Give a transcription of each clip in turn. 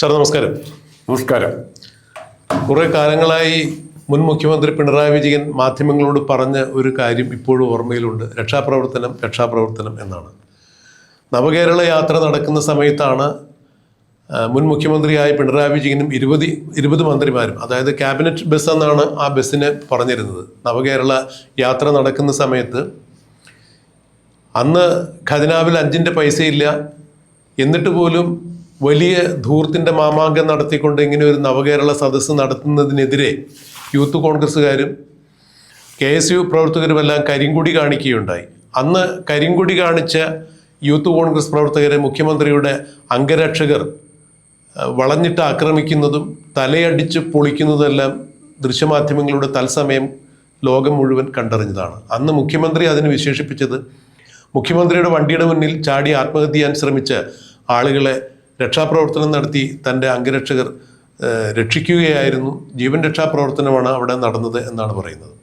Sir നമസ്കാരം. നമസ്കാരം. കുറേ കാലങ്ങളായി മുൻ മുഖ്യമന്ത്രി പിണറായി വിജയൻ മാധ്യമങ്ങളോട് പറഞ്ഞ ഒരു കാര്യം ഇപ്പോഴും ഓർമ്മയിലുണ്ട്. രക്ഷാപ്രവർത്തനം എന്നാണ്. നവകേരള യാത്ര നടക്കുന്ന സമയത്താണ് മുൻ മുഖ്യമന്ത്രിയായ പിണറായി വിജയനും 20 മന്ത്രിമാരും, അതായത് ക്യാബിനറ്റ് ബസ് എന്നാണ് ആ ബസ്സിനെ പറഞ്ഞിരുന്നത്. നവകേരള യാത്ര നടക്കുന്ന സമയത്ത് അന്ന് ഖജനാവിൽ 5 പൈസയില്ല. എന്നിട്ട് പോലും വലിയ ധൂർത്തിൻ്റെ മാമാങ്കം നടത്തിക്കൊണ്ട് ഇങ്ങനെ ഒരു നവകേരള സദസ്സ് നടത്തുന്നതിനെതിരെ യൂത്ത് കോൺഗ്രസ്സുകാരും KSU പ്രവർത്തകരുമെല്ലാം കരിങ്കൊടി കാണിക്കുകയുണ്ടായി. അന്ന് കരിങ്കൊടി കാണിച്ച യൂത്ത് കോൺഗ്രസ് പ്രവർത്തകരെ മുഖ്യമന്ത്രിയുടെ അംഗരക്ഷകർ വളഞ്ഞിട്ട് ആക്രമിക്കുന്നതും തലയടിച്ച് പൊളിക്കുന്നതെല്ലാം ദൃശ്യമാധ്യമങ്ങളുടെ തത്സമയം ലോകം മുഴുവൻ കണ്ടറിഞ്ഞതാണ്. അന്ന് മുഖ്യമന്ത്രി അതിന് വിശേഷിപ്പിച്ചത് മുഖ്യമന്ത്രിയുടെ വണ്ടിയുടെ മുന്നിൽ ചാടി ആത്മഹത്യ ചെയ്യാൻ ശ്രമിച്ച ആളുകളെ രക്ഷാപ്രവർത്തനം നടത്തി തൻ്റെ അംഗരക്ഷകർ രക്ഷിക്കുകയായിരുന്നു. ജീവൻ രക്ഷാപ്രവർത്തനമാണ് അവിടെ നടന്നത് എന്നാണ് പറയുന്നത്.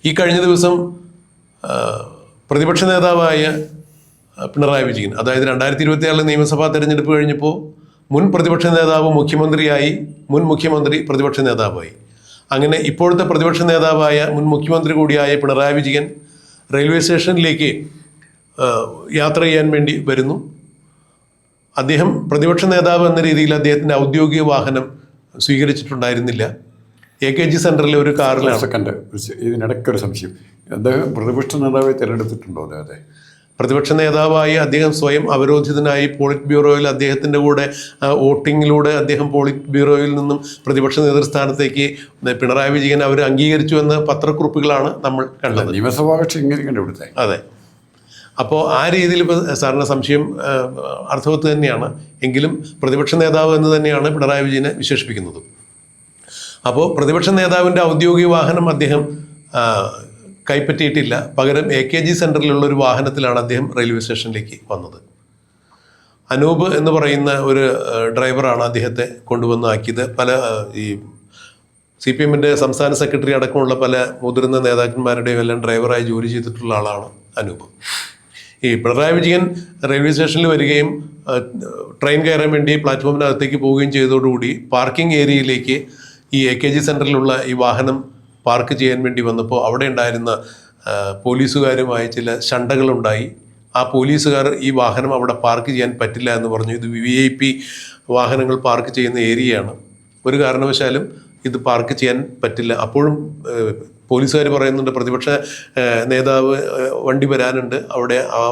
ഈ കഴിഞ്ഞ ദിവസം പ്രതിപക്ഷ നേതാവായ പിണറായി വിജയൻ, അതായത് 2024 നിയമസഭാ തെരഞ്ഞെടുപ്പ് കഴിഞ്ഞപ്പോൾ മുൻ പ്രതിപക്ഷ നേതാവ് മുഖ്യമന്ത്രിയായി, മുൻ മുഖ്യമന്ത്രി പ്രതിപക്ഷ നേതാവായി. അങ്ങനെ ഇപ്പോഴത്തെ പ്രതിപക്ഷ നേതാവായ മുൻ മുഖ്യമന്ത്രി കൂടിയായ പിണറായി വിജയൻ റെയിൽവേ സ്റ്റേഷനിലേക്ക് യാത്ര ചെയ്യാൻ വേണ്ടി വരുന്നു. അദ്ദേഹം പ്രതിപക്ഷ നേതാവ് എന്ന രീതിയിൽ അദ്ദേഹത്തിൻ്റെ ഔദ്യോഗിക വാഹനം സ്വീകരിച്ചിട്ടുണ്ടായിരുന്നില്ല. AKG സെൻറ്ററിലെ ഒരു കാറിലാണ്. ഇതിനിടയ്ക്കൊരു സംശയം, അദ്ദേഹം പ്രതിപക്ഷ നേതാവായി തിരഞ്ഞെടുത്തിട്ടുണ്ടോ? അതെ, പ്രതിപക്ഷ നേതാവായി അദ്ദേഹം സ്വയം അവരോധിതനായി പോളിറ്റ് ബ്യൂറോയിൽ അദ്ദേഹത്തിൻ്റെ കൂടെ വോട്ടിങ്ങിലൂടെ അദ്ദേഹം പോളിറ്റ് ബ്യൂറോയിൽ നിന്നും പ്രതിപക്ഷ നേതൃസ്ഥാനത്തേക്ക് പിണറായി വിജയൻ അവർ അംഗീകരിച്ചു എന്ന പത്രക്കുറിപ്പുകളാണ് നമ്മൾ കണ്ടത്. നിയമസഭാ കക്ഷി അംഗീകരിക്കേണ്ട ഇവിടുത്തെ. അതെ. അപ്പോൾ ആ രീതിയിൽ ഇപ്പോൾ സാറിന് സംശയം അർത്ഥവത്ത് തന്നെയാണ്. എങ്കിലും പ്രതിപക്ഷ നേതാവ് എന്ന് തന്നെയാണ് പിണറായി വിജയനെ വിശേഷിപ്പിക്കുന്നത്. അപ്പോൾ പ്രതിപക്ഷ നേതാവിൻ്റെ ഔദ്യോഗിക വാഹനം അദ്ദേഹം കൈപ്പറ്റിയിട്ടില്ല. പകരം AKG സെൻറ്ററിലുള്ള ഒരു വാഹനത്തിലാണ് അദ്ദേഹം റെയിൽവേ സ്റ്റേഷനിലേക്ക് വന്നത്. അനൂപ് എന്ന് പറയുന്ന ഒരു ഡ്രൈവറാണ് അദ്ദേഹത്തെ കൊണ്ടുവന്നാക്കിയത്. പല ഈ CPM-ൻ്റെ സംസ്ഥാന സെക്രട്ടറി അടക്കമുള്ള പല മുതിർന്ന നേതാക്കന്മാരുടെയും എല്ലാം ഡ്രൈവറായി ജോലി ചെയ്തിട്ടുള്ള ആളാണ് അനൂപ്. ഈ പിണറായി വിജയൻ റെയിൽവേ സ്റ്റേഷനിൽ വരികയും ട്രെയിൻ കയറാൻ വേണ്ടി പ്ലാറ്റ്ഫോമിനകത്തേക്ക് പോവുകയും ചെയ്തതോടുകൂടി പാർക്കിംഗ് ഏരിയയിലേക്ക് ഈ AKG സെൻറ്ററിലുള്ള ഈ വാഹനം പാർക്ക് ചെയ്യാൻ വേണ്ടി വന്നപ്പോൾ അവിടെ ഉണ്ടായിരുന്ന പോലീസുകാരുമായി ചില ശണ്ടകളുണ്ടായി. ആ പോലീസുകാർ ഈ വാഹനം അവിടെ പാർക്ക് ചെയ്യാൻ പറ്റില്ല എന്ന് പറഞ്ഞു. ഇത് VIP വാഹനങ്ങൾ പാർക്ക് ചെയ്യുന്ന ഏരിയയാണ്, ഒരു കാരണവശാലും ഇത് പാർക്ക് ചെയ്യാൻ പറ്റില്ല. അപ്പോഴും പോലീസുകാർ പറയുന്നുണ്ട് പ്രതിപക്ഷ നേതാവ് വണ്ടി വരാനുണ്ട്, അവിടെ ആ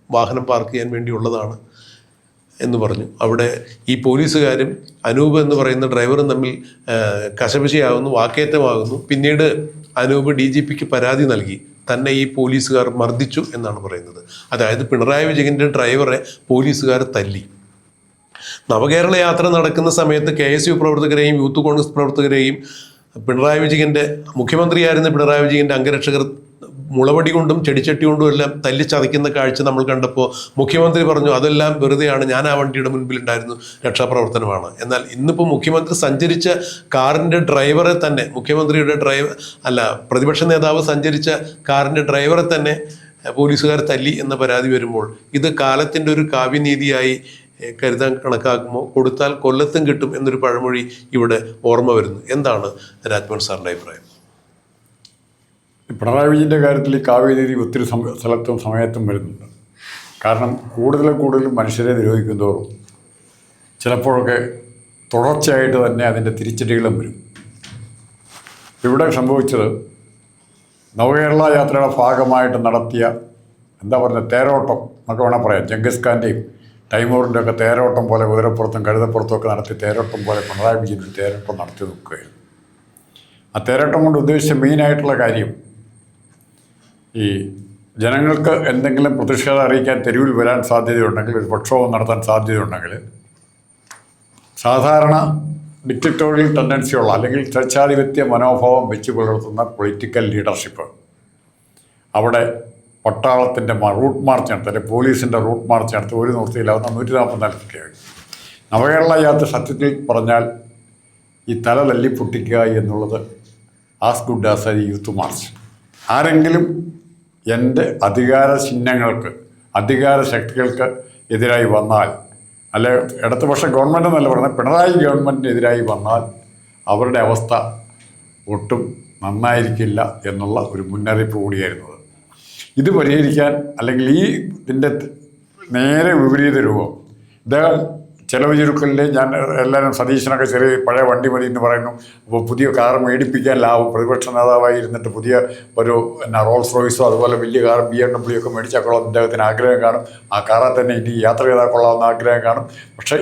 വാഹനം പാർക്ക് ചെയ്യാൻ വേണ്ടിയുള്ളതാണ് എന്ന് പറഞ്ഞു. അവിടെ ഈ പോലീസുകാരും അനൂപ് എന്ന് പറയുന്ന ഡ്രൈവറും തമ്മിൽ കശപിശയാകുന്നു, വാക്കേറ്റമാകുന്നു. പിന്നീട് അനൂപ് DGPക്ക് പരാതി നൽകി. തന്നെ ഈ പോലീസുകാർ മർദ്ദിച്ചു എന്നാണ് പറയുന്നത്. അതായത് പിണറായി വിജയൻ്റെ ഡ്രൈവറെ പോലീസുകാർ തല്ലി. നവകേരള യാത്ര നടക്കുന്ന സമയത്ത് KSU പ്രവർത്തകരെയും യൂത്ത് കോൺഗ്രസ് പ്രവർത്തകരെയും പിണറായി വിജയൻ്റെ മുഖ്യമന്ത്രിയായിരുന്ന പിണറായി വിജയൻ്റെ അംഗരക്ഷകർ മുളവടി കൊണ്ടും ചെടിച്ചട്ടി കൊണ്ടും എല്ലാം തല്ലിച്ചതയ്ക്കുന്ന കാഴ്ച നമ്മൾ കണ്ടപ്പോൾ മുഖ്യമന്ത്രി പറഞ്ഞു അതെല്ലാം വെറുതെയാണ്, ഞാൻ ആ വണ്ടിയുടെ മുൻപിലുണ്ടായിരുന്നു, രക്ഷാപ്രവർത്തനമാണ്. എന്നാൽ ഇന്നിപ്പോൾ മുഖ്യമന്ത്രി സഞ്ചരിച്ച കാറിൻ്റെ ഡ്രൈവറെ തന്നെ, മുഖ്യമന്ത്രിയുടെ പ്രതിപക്ഷ നേതാവ് സഞ്ചരിച്ച കാറിൻ്റെ ഡ്രൈവറെ തന്നെ പോലീസുകാർ തല്ലി എന്ന പരാതി വരുമ്പോൾ ഇത് കാലത്തിൻ്റെ ഒരു കാവ്യനീതിയായി കരുതാൻ കണക്കാക്കുമ്പോൾ കൊടുത്താൽ കൊല്ലത്തും കിട്ടും എന്നൊരു പഴമൊഴി ഇവിടെ ഓർമ്മ വരുന്നു. എന്താണ് രാജ്മോഹൻ സാറിൻ്റെ അഭിപ്രായം? പിണറായി വിജയൻ്റെ കാര്യത്തിൽ ഈ കാവ്യനീതി ഒത്തിരി സ്ഥലത്തും സമയത്തും വരുന്നുണ്ട്. കാരണം കൂടുതൽ മനുഷ്യരെ നിരോധിക്കും തോറും ചിലപ്പോഴൊക്കെ തുടർച്ചയായിട്ട് തന്നെ അതിൻ്റെ തിരിച്ചടികളും വരും. ഇവിടെ സംഭവിച്ചത് നവകേരള യാത്രയുടെ ഭാഗമായിട്ട് നടത്തിയ തേരോട്ടം എന്നൊക്കെ വേണം പറയാം. ജംഗിസ് ഖാൻ്റെയും തൈമൂറിൻ്റെ ഒക്കെ തേരോട്ടം പോലെ കുതിരപ്പുറത്തും കഴുതപ്പുറത്തും ഒക്കെ നടത്തി തേരോട്ടം പോലെ പിണറായി വിജയൻ തേരോട്ടം നടത്തി നോക്കുകയായിരുന്നു. ആ തേരോട്ടം കൊണ്ട് ഉദ്ദേശിച്ച മെയിനായിട്ടുള്ള കാര്യം ഈ ജനങ്ങൾക്ക് എന്തെങ്കിലും പ്രതിഷേധം അറിയിക്കാൻ തെരുവിൽ വരാൻ സാധ്യതയുണ്ടെങ്കിൽ, ഒരു പ്രക്ഷോഭം നടത്താൻ സാധ്യതയുണ്ടെങ്കിൽ സാധാരണ ഡിക്റ്ററ്റോറിയൽ ടെൻഡൻസിയുള്ള അല്ലെങ്കിൽ സ്വേച്ഛാധിപത്യ മനോഭാവം വെച്ച് പുലർത്തുന്ന പൊളിറ്റിക്കൽ ലീഡർഷിപ്പ് അവിടെ പട്ടാളത്തിൻ്റെ റൂട്ട് മാർച്ച് നടത്തി, അല്ലെങ്കിൽ പോലീസിൻ്റെ റൂട്ട് മാർച്ച് നടത്തി ഒരു നിവൃത്തിയില്ലാവുന്ന 144 നവകേരള യാത്ര സത്യത്തിൽ പറഞ്ഞാൽ ഈ തല തല്ലിപ്പൊട്ടിക്കുക എന്നുള്ളത് as good as A youth March. ആരെങ്കിലും എൻ്റെ അധികാര ചിഹ്നങ്ങൾക്ക്, അധികാര ശക്തികൾക്ക് എതിരായി വന്നാൽ അല്ലെ ഇടതുപക്ഷ ഗവൺമെൻറ് എന്നല്ല പറയുന്നത്, പിണറായി ഗവൺമെൻറ്റിനെതിരായി വന്നാൽ അവരുടെ അവസ്ഥ ഒട്ടും നന്നായിരിക്കില്ല എന്നുള്ള ഒരു മുന്നറിയിപ്പ് കൂടിയായിരുന്നത്. ഇത് പരിഹരിക്കാൻ അല്ലെങ്കിൽ ഇതിൻ്റെ നേരെ വിപരീത രൂപം ഇദ്ദേഹം ചെലവ് ചുരുക്കലിൽ ഞാൻ എല്ലാവരും സതീശനൊക്കെ ചെറിയ പഴയ വണ്ടി മതി എന്ന് പറയുന്നു. അപ്പോൾ പുതിയ കാർ മേടിപ്പിക്കാൻ ലാഭം, പ്രതിപക്ഷ നേതാവായി ഇരുന്നിട്ട് പുതിയ ഒരു റോൾസ് റോയ്സോ അതുപോലെ വലിയ കാർ BMW ഒക്കെ മേടിച്ചാൽ കൊള്ളാം അദ്ദേഹത്തിന് ആഗ്രഹം കാണും. ആ കാറിൽ തന്നെ ഇനി യാത്ര ചെയ്താൽ കൊള്ളാമെന്ന് ആഗ്രഹം കാണും. പക്ഷേ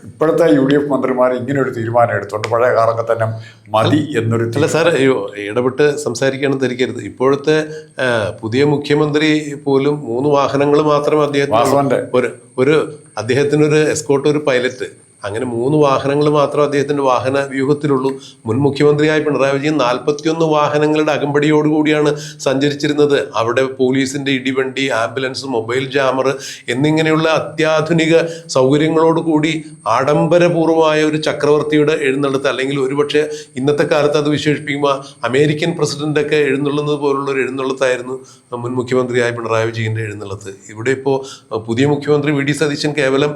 ഇപ്പോഴത്തെ UDF മന്ത്രിമാർ ഇങ്ങനെ ഒരു തീരുമാനം എടുത്തുകൊണ്ട് പഴയ കാറൊക്കെ തന്നെ മതി എന്നൊരു അല്ല സാർ, ഇടപെട്ട് സംസാരിക്കുകയാണെന്ന് ധരിക്കരുത്. ഇപ്പോഴത്തെ പുതിയ മുഖ്യമന്ത്രി പോലും 3 വാഹനങ്ങൾ മാത്രമേ അദ്ദേഹത്തിനൊരു എസ്കോർട്ട്, ഒരു പൈലറ്റ്, അങ്ങനെ 3 വാഹനങ്ങൾ മാത്രം അദ്ദേഹത്തിൻ്റെ വാഹന വ്യൂഹത്തിലുള്ളൂ. മുൻ മുഖ്യമന്ത്രിയായ പിണറായി വിജയൻ 41 വാഹനങ്ങളുടെ അകമ്പടിയോടുകൂടിയാണ് സഞ്ചരിച്ചിരുന്നത്. അവിടെ പോലീസിൻ്റെ ഇടിവണ്ടി, ആംബുലൻസ്, മൊബൈൽ ജാമർ എന്നിങ്ങനെയുള്ള അത്യാധുനിക സൗകര്യങ്ങളോടുകൂടി ആഡംബരപൂർവമായ ഒരു ചക്രവർത്തിയുടെ എഴുന്നള്ളത്ത്, അല്ലെങ്കിൽ ഒരുപക്ഷെ ഇന്നത്തെ കാലത്ത് അത് വിശേഷിപ്പിക്കുമ്പോൾ അമേരിക്കൻ പ്രസിഡൻ്റൊക്കെ എഴുന്നള്ളുന്നത് പോലുള്ള ഒരു എഴുന്നള്ളത്തായിരുന്നു മുൻ മുഖ്യമന്ത്രിയായ പിണറായി വിജയൻ്റെ എഴുന്നള്ളത്ത്. ഇവിടെ ഇപ്പോൾ പുതിയ മുഖ്യമന്ത്രി VD സതീശൻ കേവലം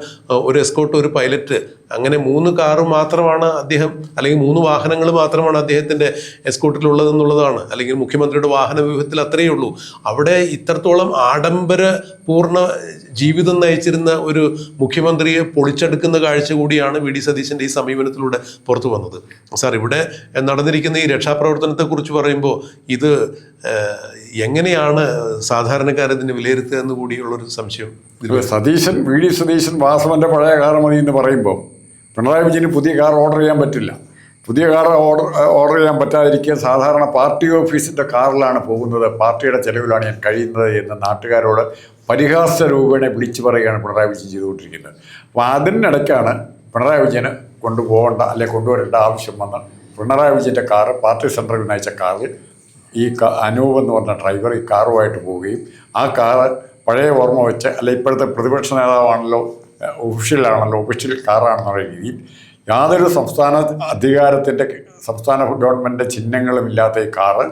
ഒരു എസ്കോർട്ട്, ഒരു പൈലറ്റ്, അങ്ങനെ 3 കാറ് മാത്രമാണ് അദ്ദേഹം, അല്ലെങ്കിൽ 3 വാഹനങ്ങൾ മാത്രമാണ് അദ്ദേഹത്തിൻ്റെ എസ്കോർട്ടിലുള്ളതെന്നുള്ളതാണ്. അല്ലെങ്കിൽ മുഖ്യമന്ത്രിയുടെ വാഹന വ്യൂഹത്തിൽ അത്രയേ ഉള്ളൂ. അവിടെ ഇത്രത്തോളം ആഡംബരപൂർണ്ണ ജീവിതം നയിച്ചിരുന്ന ഒരു മുഖ്യമന്ത്രിയെ പൊളിച്ചെടുക്കുന്ന കാഴ്ച കൂടിയാണ് VD സതീശൻ്റെ ഈ സമീപനത്തിലൂടെ പുറത്തു വന്നത്. സാർ, ഇവിടെ നടന്നിരിക്കുന്ന ഈ രക്ഷാപ്രവർത്തനത്തെക്കുറിച്ച് പറയുമ്പോൾ ഇത് എങ്ങനെയാണ് സാധാരണക്കാരതിനെ വിലയിരുത്തുക എന്ന് കൂടിയുള്ളൊരു സംശയം. VD സതീശൻ വാസവൻ്റെ പഴയ കാർ മതി എന്ന് പറയുമ്പോൾ പിണറായി വിജയന് പുതിയ കാർ ഓർഡർ ചെയ്യാൻ പറ്റില്ല. പുതിയ കാർ ഓർഡർ ചെയ്യാൻ പറ്റാതിരിക്കുക സാധാരണ പാർട്ടി ഓഫീസിൻ്റെ കാറിലാണ് പോകുന്നത്, പാർട്ടിയുടെ ചെലവിലാണ് ഞാൻ കഴിയുന്നത് എന്ന് നാട്ടുകാരോട് പരിഹാസ രൂപേണ വിളിച്ചു പറയുകയാണ് പിണറായി വിജയൻ ചെയ്തുകൊണ്ടിരിക്കുന്നത്. അപ്പോൾ അതിനിടയ്ക്കാണ് പിണറായി വിജയന് കൊണ്ടുപോകേണ്ട അല്ലെ കൊണ്ടുവരേണ്ട ആവശ്യം വന്ന് പിണറായി വിജയൻ്റെ കാറ്, പാർട്ടി സെൻറ്ററിൽ നയിച്ച കാറിൽ ഈ അനൂപ് എന്ന് പറഞ്ഞ ഡ്രൈവർ ഈ കാറുമായിട്ട് പോവുകയും ആ കാറ് പഴയ ഓർമ്മ വെച്ച് അല്ലെ ഇപ്പോഴത്തെ പ്രതിപക്ഷ നേതാവാണല്ലോ, ഒഫീഷ്യൽ കാറാണെന്നുള്ള രീതിയിൽ യാതൊരു സംസ്ഥാന സംസ്ഥാന ഗവൺമെൻറ് ചിഹ്നങ്ങളുമില്ലാത്ത ഈ കാറ്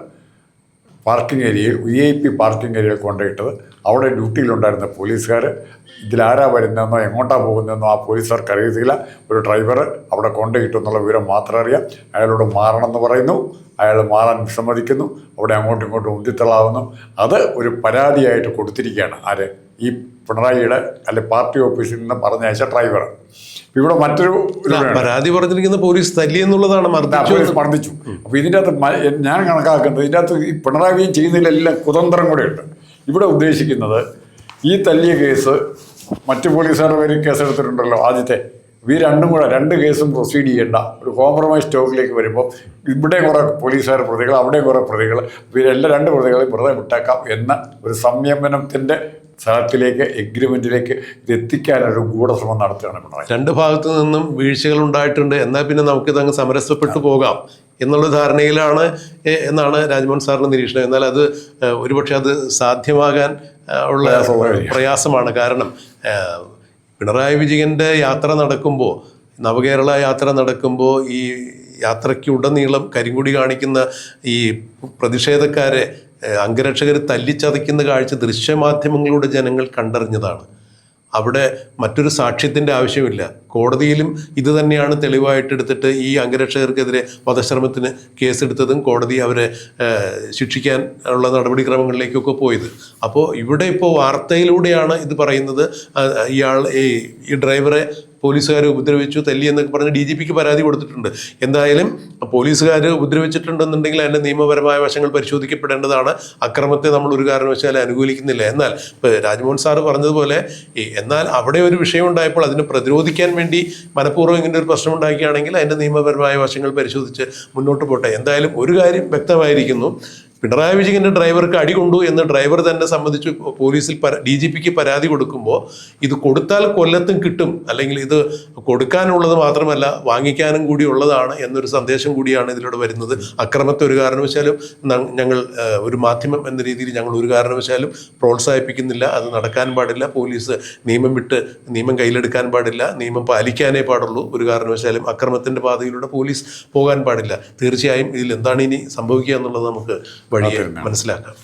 പാർക്കിംഗ് ഏരിയയിൽ VIP പാർക്കിംഗ് ഏരിയയിൽ കൊണ്ടുപോയിട്ടത് അവിടെ ഡ്യൂട്ടിയിലുണ്ടായിരുന്ന പോലീസുകാർ ഇതിലാരാ വരുന്നതെന്നോ എങ്ങോട്ടാണ് പോകുന്നതെന്നോ ആ പോലീസുകാർക്ക് അറിയത്തില്ല. ഒരു ഡ്രൈവർ അവിടെ കൊണ്ടുപോയിട്ടു എന്നുള്ള വിവരം മാത്രം അറിയാം. അയാളോട് മാറണമെന്ന് പറയുന്നു, അയാൾ മാറാൻ വിസമ്മതിക്കുന്നു, അവിടെ അങ്ങോട്ടും ഇങ്ങോട്ടും ഉന്തിത്തള്ളാവുന്നു. അത് ഒരു പരാതിയായിട്ട് കൊടുത്തിരിക്കുകയാണ് ആര്, ഈ പിണറായിയുടെ അല്ലെ പാർട്ടി ഓഫീസിൽ നിന്ന് പറഞ്ഞയച്ച ഡ്രൈവർ. ഇവിടെ മറ്റൊരു പരാതി പറഞ്ഞിരിക്കുന്ന പോലീസ് തല്ലി എന്നുള്ളതാണ്, പോലീസ് മർദ്ദിച്ചു. അപ്പോൾ ഇതിൻ്റെ അകത്ത് ഞാൻ കണക്കാക്കുന്നത് ഇതിൻ്റെ അകത്ത് ഈ പിണറായി വിജയൻ ചെയ്യുന്നതിലെല്ലാം കുതന്ത്രം കൂടെ ഉണ്ട്. ഇവിടെ ഉദ്ദേശിക്കുന്നത് ഈ തല്ലിയ കേസ് മറ്റു പോലീസുകാരുടെ പേരിൽ കേസെടുത്തിട്ടുണ്ടല്ലോ ആദ്യത്തെ, ഈ രണ്ട് കേസും പ്രൊസീഡ് ചെയ്യേണ്ട ഒരു കോംപ്രമൈസ് സ്റ്റോക്കിലേക്ക് വരുമ്പോൾ ഇവിടെ കുറേ പോലീസുകാർ പ്രതികൾ, അവിടെ കുറേ പ്രതികൾ, ഇവരെല്ലാം 2 പ്രതികളെയും വെറുതെ വിട്ടേക്കാം എന്ന ഒരു സംയമനത്തിൻ്റെ സ്ഥലത്തിലേക്ക്, എഗ്രിമെൻറ്റിലേക്ക് ഇത് എത്തിക്കാനൊരു ഗൂഢശ്രമം നടത്തുകയാണ് പിണറായി. 2 ഭാഗത്തു നിന്നും വീഴ്ചകൾ ഉണ്ടായിട്ടുണ്ട്, എന്നാൽ പിന്നെ നമുക്കിതങ്ങ് സമരസപ്പെട്ടു പോകാം എന്നുള്ള ധാരണയിലാണ് എന്നാണ് രാജ്മോഹൻ സാറിൻ്റെ നിരീക്ഷണം. എന്നാൽ അത് ഒരുപക്ഷെ അത് സാധ്യമാകാൻ ഉള്ള പ്രയാസമാണ്. കാരണം പിണറായി വിജയൻ്റെ യാത്ര നടക്കുമ്പോൾ, നവകേരള യാത്ര നടക്കുമ്പോൾ ഈ യാത്രയ്ക്കുടനീളം കരിങ്കൊടി കാണിക്കുന്ന ഈ പ്രതിഷേധക്കാരെ അംഗരക്ഷകർ തല്ലിച്ചതയ്ക്കുന്ന കാഴ്ച ദൃശ്യമാധ്യമങ്ങളിലൂടെ ജനങ്ങൾ കണ്ടറിഞ്ഞതാണ്. അവിടെ മറ്റൊരു സാക്ഷ്യത്തിൻ്റെ ആവശ്യമില്ല. കോടതിയിലും ഇത് തന്നെയാണ് തെളിവായിട്ടെടുത്തിട്ട് ഈ അംഗരക്ഷകർക്കെതിരെ വധശ്രമത്തിന് കേസെടുത്തതും കോടതി അവരെ ശിക്ഷിക്കാൻ ഉള്ള നടപടിക്രമങ്ങളിലേക്കൊക്കെ പോയത്. അപ്പോൾ ഇവിടെ ഇപ്പോൾ വാർത്തയിലൂടെയാണ് ഇത് പറയുന്നത്. ഈ ഡ്രൈവറെ പോലീസുകാർ ഉപദ്രവിച്ചു, തല്ലി എന്നൊക്കെ പറഞ്ഞ് DGPക്ക് പരാതി കൊടുത്തിട്ടുണ്ട്. എന്തായാലും പോലീസുകാർ ഉപദ്രവിച്ചിട്ടുണ്ടെന്നുണ്ടെങ്കിൽ അതിൻ്റെ നിയമപരമായ വശങ്ങൾ പരിശോധിക്കപ്പെടേണ്ടതാണ്. അക്രമത്തെ നമ്മൾ ഒരു കാരണവശാലും അനുകൂലിക്കുന്നില്ല. എന്നാൽ ഇപ്പോൾ രാജ്മോഹൻ സാറ് പറഞ്ഞതുപോലെ എന്നാൽ അവിടെ ഒരു വിഷയം ഉണ്ടായപ്പോൾ അതിനെ പ്രതിരോധിക്കാൻ വേണ്ടി മനഃപൂർവ്വം ഇങ്ങനെ ഒരു പ്രശ്നം ഉണ്ടാക്കുകയാണെങ്കിൽ അതിൻ്റെ നിയമപരമായ വശങ്ങൾ പരിശോധിച്ച് മുന്നോട്ട് പോട്ടെ. എന്തായാലും ഒരു കാര്യം വ്യക്തമായിരിക്കുന്നു, പിണറായി വിജയൻ്റെ ഡ്രൈവർക്ക് അടി കൊണ്ടു എന്ന് ഡ്രൈവർ തന്നെ സംബന്ധിച്ച് പോലീസിൽ DGPക്ക് പരാതി കൊടുക്കുമ്പോൾ ഇത് കൊടുത്താൽ കൊല്ലത്തും കിട്ടും, അല്ലെങ്കിൽ ഇത് കൊടുക്കാനുള്ളത് മാത്രമല്ല വാങ്ങിക്കാനും കൂടി ഉള്ളതാണ് എന്നൊരു സന്ദേശം കൂടിയാണ് ഇതിലൂടെ വരുന്നത്. അക്രമത്തെ ഒരു കാരണവശാലും ഞങ്ങൾ ഒരു മാധ്യമം എന്ന രീതിയിൽ ഞങ്ങൾ ഒരു കാരണവശാലും പ്രോത്സാഹിപ്പിക്കുന്നില്ല. അത് നടക്കാൻ പാടില്ല. പോലീസ് നിയമം കയ്യിലെടുക്കാൻ പാടില്ല, നിയമം പാലിക്കാനേ പാടുള്ളൂ. ഒരു കാരണവശാലും അക്രമത്തിൻ്റെ പാതയിലൂടെ പോലീസ് പോകാൻ പാടില്ല. തീർച്ചയായും ഇതിൽ എന്താണ് ഇനി സംഭവിക്കുക എന്നുള്ളത് നമുക്ക് വഴിയെ മനസ്സിലാക്കാം.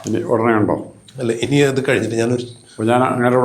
ഇനി ഉടനെ ഉണ്ടോ? അല്ല, ഇനി അത് കഴിഞ്ഞിട്ട് ഞാൻ അങ്ങനെ